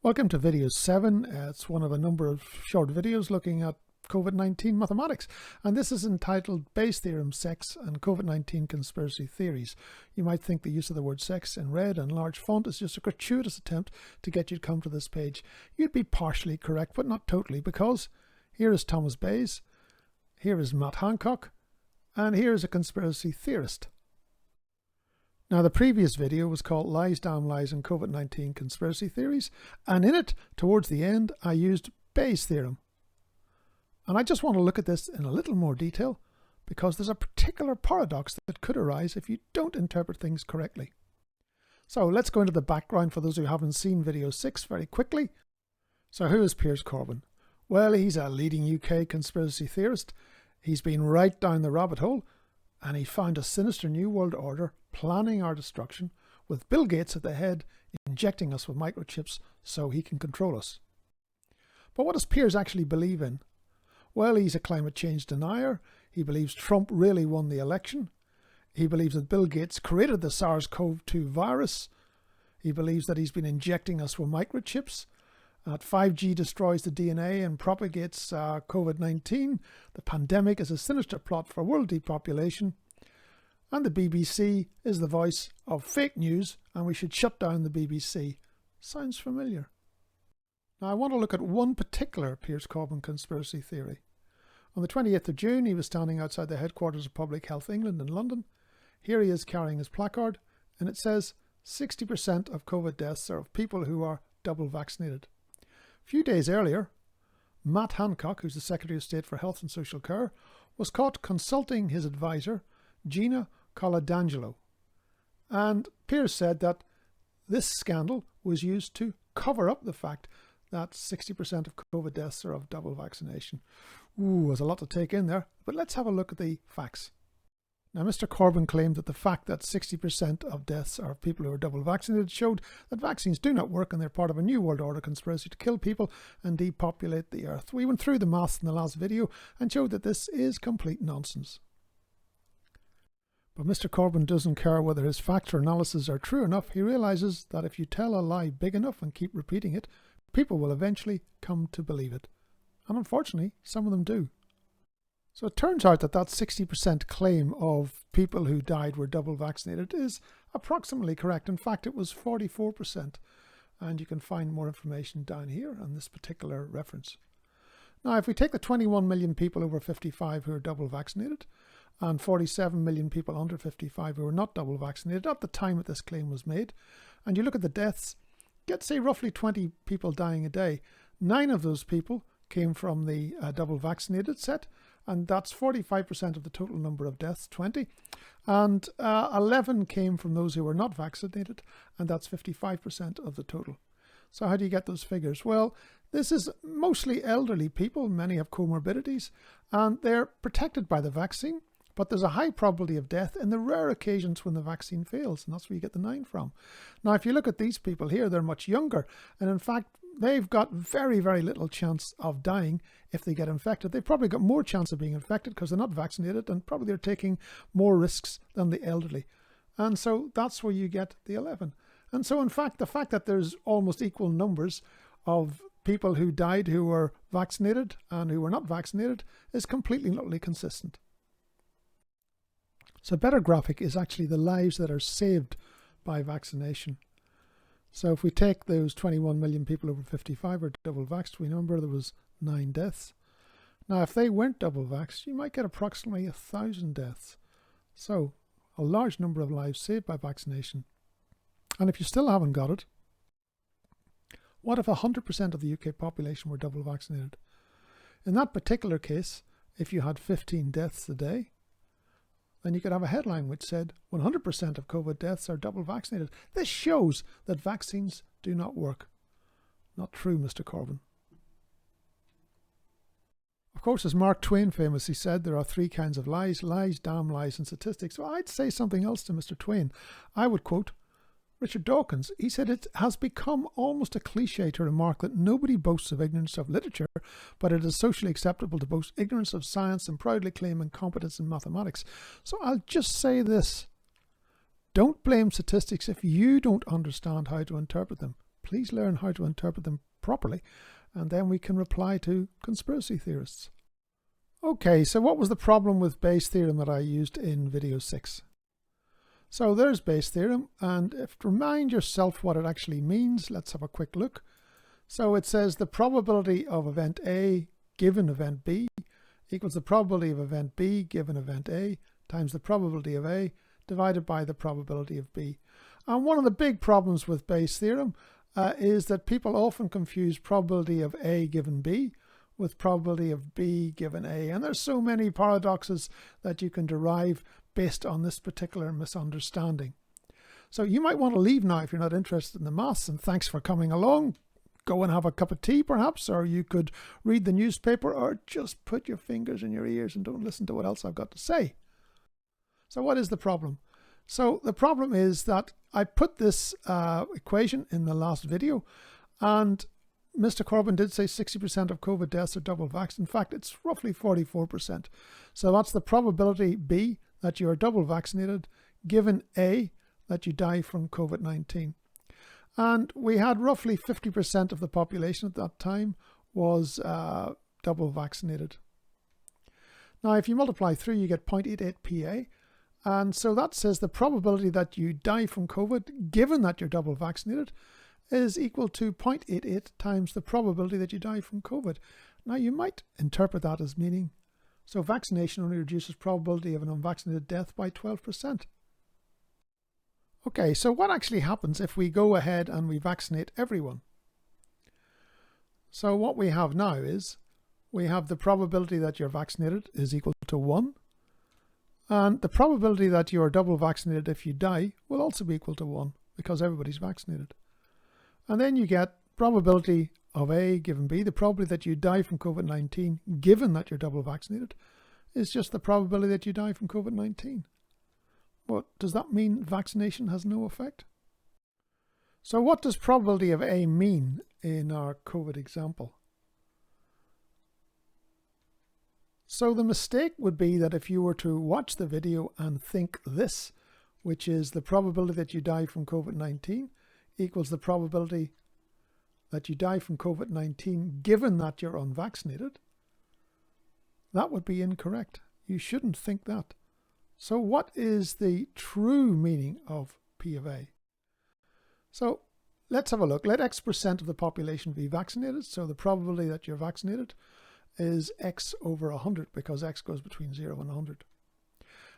Welcome to video 7. It's one of a number of short videos looking at COVID-19 mathematics, and this is entitled Bayes' Theorem, Sex, and COVID-19 Conspiracy Theories. You might think the use of the word sex in red and large font is just a gratuitous attempt to get you to come to this page. You'd be partially correct, but not totally, because here is Thomas Bayes, here is Matt Hancock, and here is a conspiracy theorist. Now, the previous video was called Lies, Damn Lies and COVID-19 Conspiracy Theories, and in it, towards the end, I used Bayes' theorem. And I just want to look at this in a little more detail because there's a particular paradox that could arise if you don't interpret things correctly. So let's go into the background for those who haven't seen video 6 very quickly. So who is Pierce Corbin? Well, he's a leading UK conspiracy theorist. He's been right down the rabbit hole, and he found a sinister new world order planning our destruction, with Bill Gates at the head injecting us with microchips so he can control us. But what does Pierce actually believe in? Well, he's a climate change denier. He believes Trump really won the election. He believes that Bill Gates created the SARS-CoV-2 virus. He believes that he's been injecting us with microchips, that 5G destroys the DNA and propagates COVID-19. The pandemic is a sinister plot for world depopulation. And the BBC is the voice of fake news, and we should shut down the BBC. Sounds familiar. Now, I want to look at one particular Pierce Corbin conspiracy theory. On the 28th of June, he was standing outside the headquarters of Public Health England in London. Here he is carrying his placard, and it says 60% of COVID deaths are of people who are double vaccinated. A few days earlier, Matt Hancock, who's the Secretary of State for Health and Social Care, was caught consulting his advisor, Gina Coladangelo. And Pierce said that this scandal was used to cover up the fact that 60% of COVID deaths are of double vaccination. Ooh, there's a lot to take in there, but let's have a look at the facts. Now, Mr. Corbin claimed that the fact that 60% of deaths are of people who are double vaccinated showed that vaccines do not work and they're part of a new world order conspiracy to kill people and depopulate the earth. We went through the maths in the last video and showed that this is complete nonsense. But Mr. Corbin doesn't care whether his facts or analysis are true enough. He realizes that if you tell a lie big enough and keep repeating it, people will eventually come to believe it. And unfortunately, some of them do. So it turns out that 60% claim of people who died were double vaccinated is approximately correct. In fact, it was 44%. And you can find more information down here on this particular reference. Now, if we take the 21 million people over 55 who are double vaccinated and 47 million people under 55 who are not double vaccinated at the time that this claim was made, and you look at the deaths, get say roughly 20 people dying a day. 9 of those people came from the double vaccinated set, and that's 45% of the total number of deaths, 20. And 11 came from those who were not vaccinated, and that's 55% of the total. So how do you get those figures? Well, this is mostly elderly people. Many have comorbidities, and they're protected by the vaccine. But there's a high probability of death in the rare occasions when the vaccine fails, and that's where you get the 9 from. Now, if you look at these people here, they're much younger, and in fact, they've got very, very little chance of dying if they get infected. They've probably got more chance of being infected because they're not vaccinated, and probably they're taking more risks than the elderly. And so that's where you get the 11. And so, in fact, the fact that there's almost equal numbers of people who died who were vaccinated and who were not vaccinated is completely and utterly consistent. So a better graphic is actually the lives that are saved by vaccination. So if we take those 21 million people over 55 or double vaxxed, we remember there was 9 deaths. Now, if they weren't double vaxxed, you might get approximately 1,000 deaths. So a large number of lives saved by vaccination. And if you still haven't got it, what if 100% of the UK population were double vaccinated? In that particular case, if you had 15 deaths a day, then you could have a headline which said 100% of COVID deaths are double vaccinated. This shows that vaccines do not work. Not true, Mr. Corbin. Of course, as Mark Twain famously said, there are 3 kinds of lies: lies, damn lies, and statistics. So I'd say something else to Mr. Twain. I would quote Richard Dawkins. He said, "It has become almost a cliche to remark that nobody boasts of ignorance of literature, but it is socially acceptable to boast ignorance of science and proudly claim incompetence in mathematics." So I'll just say this. Don't blame statistics if you don't understand how to interpret them. please learn how to interpret them properly, and then we can reply to conspiracy theorists. Okay, so what was the problem with Bayes' theorem that I used in video 6? So there's Bayes' theorem, and to remind yourself what it actually means, let's have a quick look. So it says the probability of event A given event B equals the probability of event B given event A times the probability of A divided by the probability of B. And one of the big problems with Bayes' theorem is that people often confuse probability of A given B with probability of B given A. And there's so many paradoxes that you can derive based on this particular misunderstanding. So you might want to leave now if you're not interested in the maths, and thanks for coming along. Go and have a cup of tea perhaps, or you could read the newspaper, or just put your fingers in your ears and don't listen to what else I've got to say. So what is the problem? So the problem is that I put this equation in the last video, and Mr. Corbin did say 60% of COVID deaths are double vaxxed. In fact, it's roughly 44%. So that's the probability B, that you are double vaccinated, given A, that you die from COVID-19. And we had roughly 50% of the population at that time was double vaccinated. Now, if you multiply through, you get 0.88 PA. And so that says the probability that you die from COVID, given that you're double vaccinated, is equal to 0.88 times the probability that you die from COVID. Now, you might interpret that as meaning, so vaccination only reduces probability of an unvaccinated death by 12%. Okay, so what actually happens if we go ahead and we vaccinate everyone? So what we have now is, we have the probability that you're vaccinated is equal to 1. And the probability that you are double vaccinated if you die will also be equal to 1 because everybody's vaccinated. And then you get probability of A given B, the probability that you die from COVID-19 given that you're double vaccinated is just the probability that you die from COVID-19. Well, does that mean vaccination has no effect? So what does probability of A mean in our COVID example? So the mistake would be that if you were to watch the video and think this, which is the probability that you die from COVID-19 equals the probability that you die from COVID-19 given that you're unvaccinated, that would be incorrect. You shouldn't think that. So what is the true meaning of P of A? So let's have a look. Let X% of the population be vaccinated. So the probability that you're vaccinated is X over 100 because X goes between 0 and 100.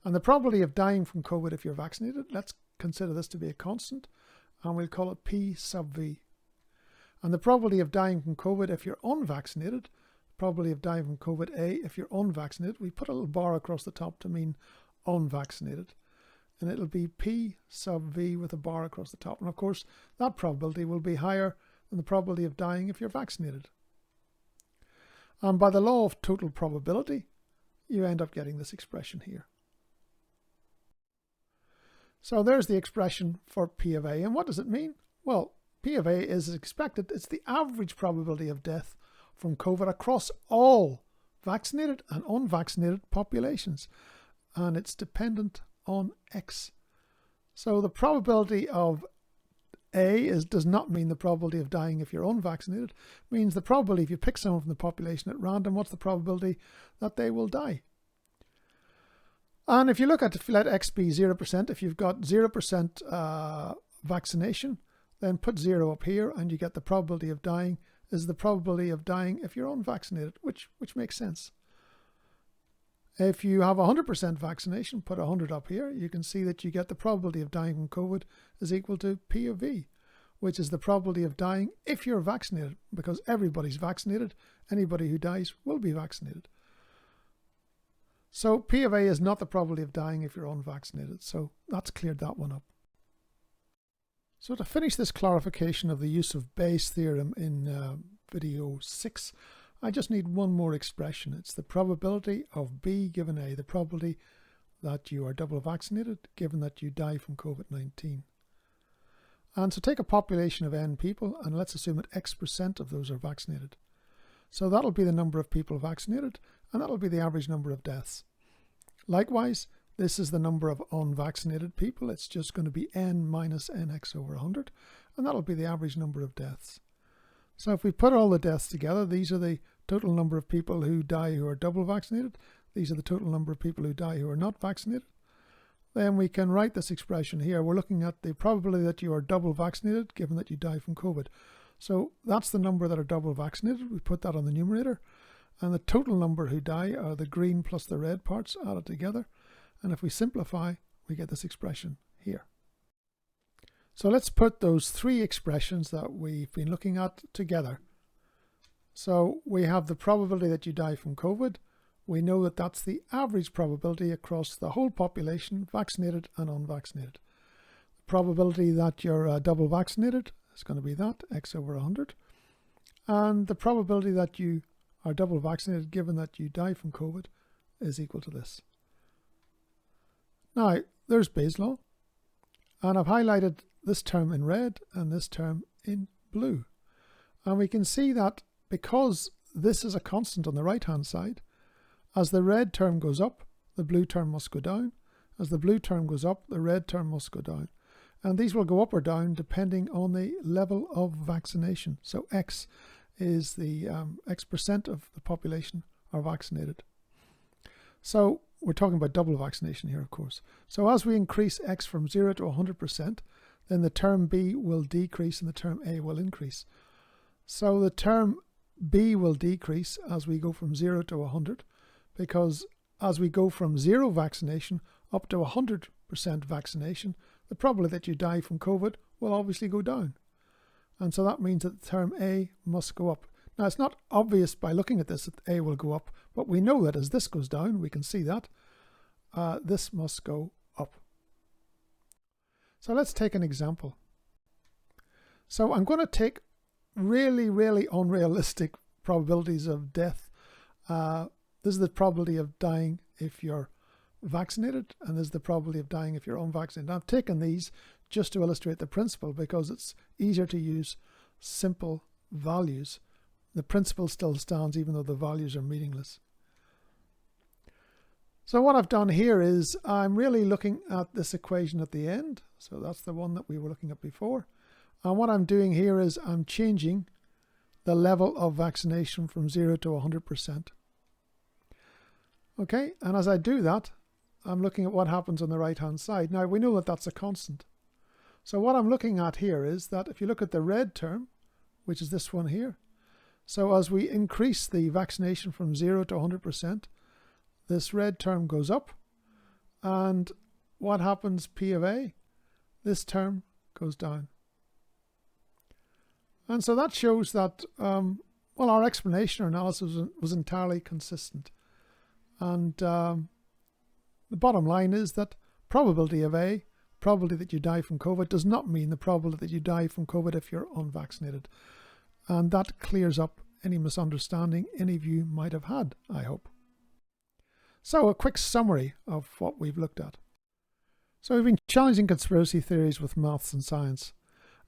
And the probability of dying from COVID if you're vaccinated, let's consider this to be a constant, and we'll call it P sub V. And the probability of dying from COVID if you're unvaccinated, probability of dying from COVID A if you're unvaccinated, we put a little bar across the top to mean unvaccinated. And it'll be P sub V with a bar across the top. And of course, that probability will be higher than the probability of dying if you're vaccinated. And by the law of total probability, you end up getting this expression here. So there's the expression for P of A. And what does it mean? Well, P of A is as expected. It's the average probability of death from COVID across all vaccinated and unvaccinated populations. And it's dependent on X. So the probability of A does not mean the probability of dying if you're unvaccinated. It means the probability if you pick someone from the population at random, what's the probability that they will die? And if you look at, let X be 0%, if you've got 0% vaccination, then put 0 up here and you get the probability of dying is the probability of dying if you're unvaccinated, which makes sense. If you have 100% vaccination, put 100 up here, you can see that you get the probability of dying from COVID is equal to P of V, which is the probability of dying if you're vaccinated, because everybody's vaccinated. Anybody who dies will be vaccinated. So P of A is not the probability of dying if you're unvaccinated. So that's cleared that one up. So to finish this clarification of the use of Bayes' theorem in video 6, I just need one more expression. It's the probability of B given A, the probability that you are double vaccinated given that you die from COVID-19. And so take a population of N people and let's assume that X% of those are vaccinated. So that'll be the number of people vaccinated and that'll be the average number of deaths. Likewise, this is the number of unvaccinated people. It's just going to be N minus NX over 100. and that'll be the average number of deaths. So if we put all the deaths together, these are the total number of people who die who are double vaccinated. These are the total number of people who die who are not vaccinated. Then we can write this expression here. We're looking at the probability that you are double vaccinated given that you die from COVID. So that's the number that are double vaccinated. We put that on the numerator. And the total number who die are the green plus the red parts added together. And if we simplify, we get this expression here. So let's put those three expressions that we've been looking at together. So we have the probability that you die from COVID. We know that that's the average probability across the whole population, vaccinated and unvaccinated. The probability that you're double vaccinated is going to be that, x over 100. And the probability that you are double vaccinated given that you die from COVID is equal to this. Now, there's Bayes' law. And I've highlighted this term in red and this term in blue. And we can see that because this is a constant on the right-hand side, as the red term goes up, the blue term must go down. As the blue term goes up, the red term must go down. And these will go up or down depending on the level of vaccination. So X is the X% of the population are vaccinated. So we're talking about double vaccination here, of course. So as we increase X from 0 to 100%, then the term B will decrease and the term A will increase. So the term B will decrease as we go from 0 to 100, because as we go from 0 vaccination up to 100% vaccination, the probability that you die from COVID will obviously go down. And so that means that the term A must go up. Now, it's not obvious by looking at this that A will go up, but we know that as this goes down, we can see that this must go up. So let's take an example. So I'm going to take really, really unrealistic probabilities of death. This is the probability of dying if you're vaccinated, and this is the probability of dying if you're unvaccinated. I've taken these just to illustrate the principle because it's easier to use simple values. The principle still stands even though the values are meaningless. So what I've done here is I'm really looking at this equation at the end. So that's the one that we were looking at before. And what I'm doing here is I'm changing the level of vaccination from 0 to 100%. Okay, and as I do that, I'm looking at what happens on the right-hand side. Now, we know that that's a constant. So what I'm looking at here is that if you look at the red term, which is this one here, so as we increase the vaccination from 0 to 100%, this red term goes up. And what happens P of A? This term goes down. And so that shows that, well, our explanation or analysis was entirely consistent. And the bottom line is that probability of A, probability that you die from COVID, does not mean the probability that you die from COVID if you're unvaccinated. And that clears up any misunderstanding any of you might have had, I hope. So a quick summary of what we've looked at. So we've been challenging conspiracy theories with maths and science.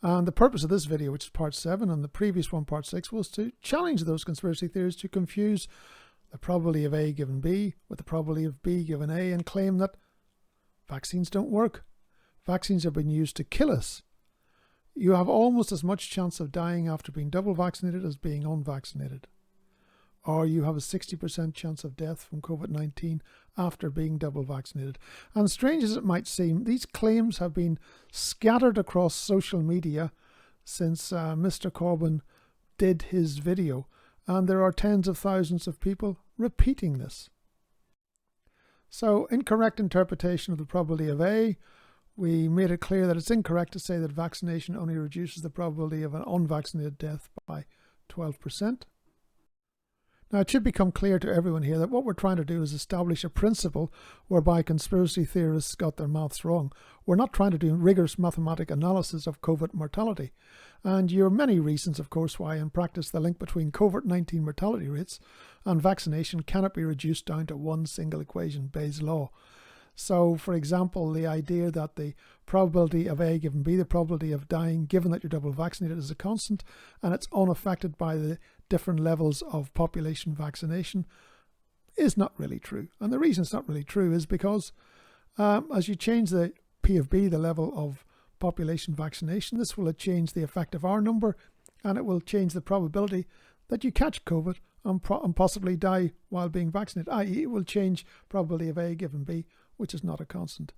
And the purpose of this video, which is part 7, and the previous one, part 6, was to challenge those conspiracy theories to confuse the probability of A given B with the probability of B given A and claim that vaccines don't work. Vaccines have been used to kill us. You have almost as much chance of dying after being double vaccinated as being unvaccinated. Or you have a 60% chance of death from COVID-19 after being double vaccinated. And strange as it might seem, these claims have been scattered across social media since Mr. Corbin did his video. And there are tens of thousands of people repeating this. So, incorrect interpretation of the probability of A. We made it clear that it's incorrect to say that vaccination only reduces the probability of an unvaccinated death by 12%. Now, it should become clear to everyone here that what we're trying to do is establish a principle whereby conspiracy theorists got their maths wrong. We're not trying to do rigorous mathematical analysis of COVID mortality. And there are many reasons, of course, why in practice the link between COVID-19 mortality rates and vaccination cannot be reduced down to one single equation, Bayes' law. So, for example, the idea that the probability of A given B, the probability of dying given that you're double vaccinated, is a constant and it's unaffected by the different levels of population vaccination is not really true. And the reason it's not really true is because as you change the P of B, the level of population vaccination, this will change the effective R number, and it will change the probability that you catch COVID and possibly die while being vaccinated, i.e. it will change probability of A given B, which is not a constant.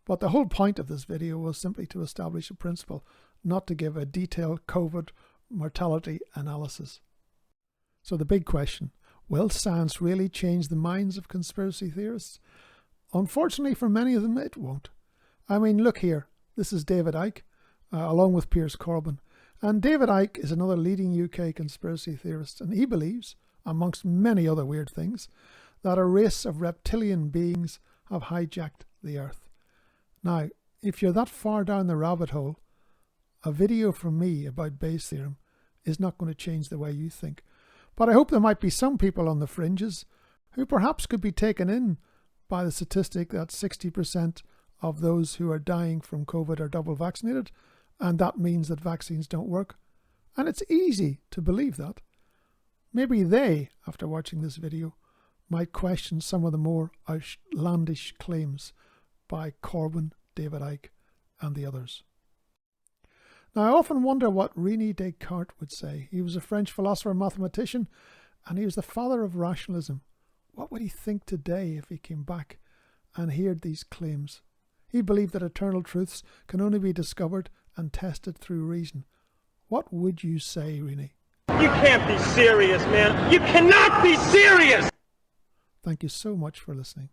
But the whole point of this video was simply to establish a principle, not to give a detailed COVID mortality analysis. So the big question, will science really change the minds of conspiracy theorists? Unfortunately for many of them, it won't. I mean, look here, this is David Icke, along with Pierce Corbin. And David Icke is another leading UK conspiracy theorist, and he believes, amongst many other weird things, that a race of reptilian beings have hijacked the Earth. Now, if you're that far down the rabbit hole, a video from me about Bayes' theorem is not going to change the way you think. But I hope there might be some people on the fringes who perhaps could be taken in by the statistic that 60% of those who are dying from COVID are double vaccinated, and that means that vaccines don't work. And it's easy to believe that. Maybe they, after watching this video, might question some of the more outlandish claims by Corbin, David Icke, and the others. Now, I often wonder what René Descartes would say. He was a French philosopher and mathematician, and he was the father of rationalism. What would he think today if he came back and heard these claims? He believed that eternal truths can only be discovered and tested through reason. What would you say, René? You can't be serious, man. You cannot be serious! Thank you so much for listening.